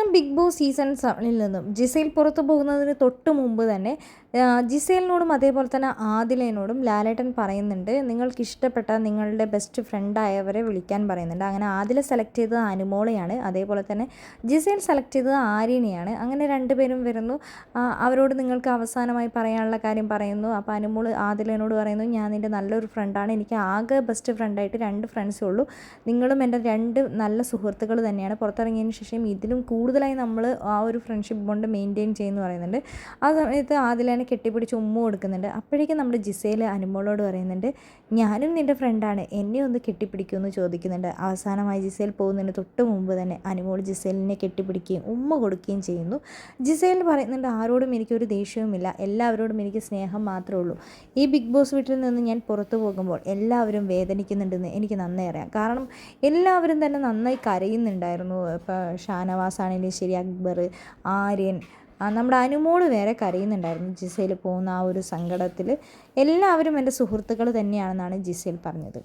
അങ്ങനെ big boss season 7 നിന്നും Gizele പുറത്തു പോകുന്നതിന് തൊട്ട് മുമ്പ് തന്നെ ജിസേലിനോടും അതേപോലെ തന്നെ ആദിലേനോടും ലാലേട്ടൻ പറയുന്നുണ്ട്, നിങ്ങൾക്ക് ഇഷ്ടപ്പെട്ട നിങ്ങളുടെ ബെസ്റ്റ് ഫ്രണ്ടായവരെ വിളിക്കാൻ പറയുന്നുണ്ട്. അങ്ങനെ ആദിലെ സെലക്ട് ചെയ്തത് അനുമോളെയാണ്, അതേപോലെ തന്നെ ജിസേൽ സെലക്ട് ചെയ്തത് ആര്യനെയാണ്. അങ്ങനെ രണ്ടുപേരും വരുന്നു. അവരോട് നിങ്ങൾക്ക് അവസാനമായി പറയാനുള്ള കാര്യം പറയുന്നു. അപ്പോൾ അനുമോൾ ആദിലേനോട് പറയുന്നു, ഞാൻ നിൻ്റെ നല്ലൊരു ഫ്രണ്ടാണ്, എനിക്ക് ആകെ ബെസ്റ്റ് ഫ്രണ്ടായിട്ട് 2 ഫ്രണ്ട്സേ ഉള്ളൂ, നിങ്ങളും എൻ്റെ 2 നല്ല സുഹൃത്തുക്കൾ തന്നെയാണ്. പുറത്തിറങ്ങിയതിന് ശേഷം ഇതിലും കൂടുതലായി നമ്മൾ ആ ഒരു ഫ്രണ്ട്ഷിപ്പ് ബോണ്ട് മെയിൻറ്റെയിൻ ചെയ്യുമെന്ന് പറയുന്നുണ്ട്. ആ സമയത്ത് ആദിലേനെ കെട്ടിപ്പിടിച്ച് ഉമ്മ കൊടുക്കുന്നുണ്ട്. അപ്പോഴേക്കും നമ്മുടെ ജിസേൽ അനുമോളോട് പറയുന്നുണ്ട്, ഞാനും നിൻ്റെ ഫ്രണ്ടാണ്, എന്നെ ഒന്ന് കെട്ടിപ്പിടിക്കുമെന്ന് ചോദിക്കുന്നുണ്ട്. അവസാനമായി ജിസേൽ പോകുന്നതിന് തൊട്ട് മുമ്പ് തന്നെ അനുമോൾ ജിസേലിനെ കെട്ടിപ്പിടിക്കുകയും ഉമ്മ കൊടുക്കുകയും ചെയ്യുന്നു. ജിസേൽ പറയുന്നുണ്ട്, ആരോടും എനിക്കൊരു ദേഷ്യവുമില്ല, എല്ലാവരോടും എനിക്ക് സ്നേഹം മാത്രമേ ഉള്ളൂ. ഈ ബിഗ് ബോസ് വീട്ടിൽ നിന്ന് ഞാൻ പുറത്തു പോകുമ്പോൾ എല്ലാവരും വേദനിക്കുന്നുണ്ടെന്ന് എനിക്ക് നന്നായി അറിയാം. കാരണം എല്ലാവരും തന്നെ നന്നായി കരയുന്നുണ്ടായിരുന്നു. ഇപ്പോൾ ഷാനവാസ് ആണെങ്കിലും ശരി, അക്ബർ, ആര്യൻ, നമ്മുടെ അനുമോള് വരെ കരയുന്നുണ്ടായിരുന്നു ജിസേൽ പോകുന്ന ആ ഒരു സങ്കടത്തിൽ. എല്ലാവരും എൻ്റെ സുഹൃത്തുക്കൾ തന്നെയാണെന്നാണ് ജിസേൽ പറഞ്ഞത്.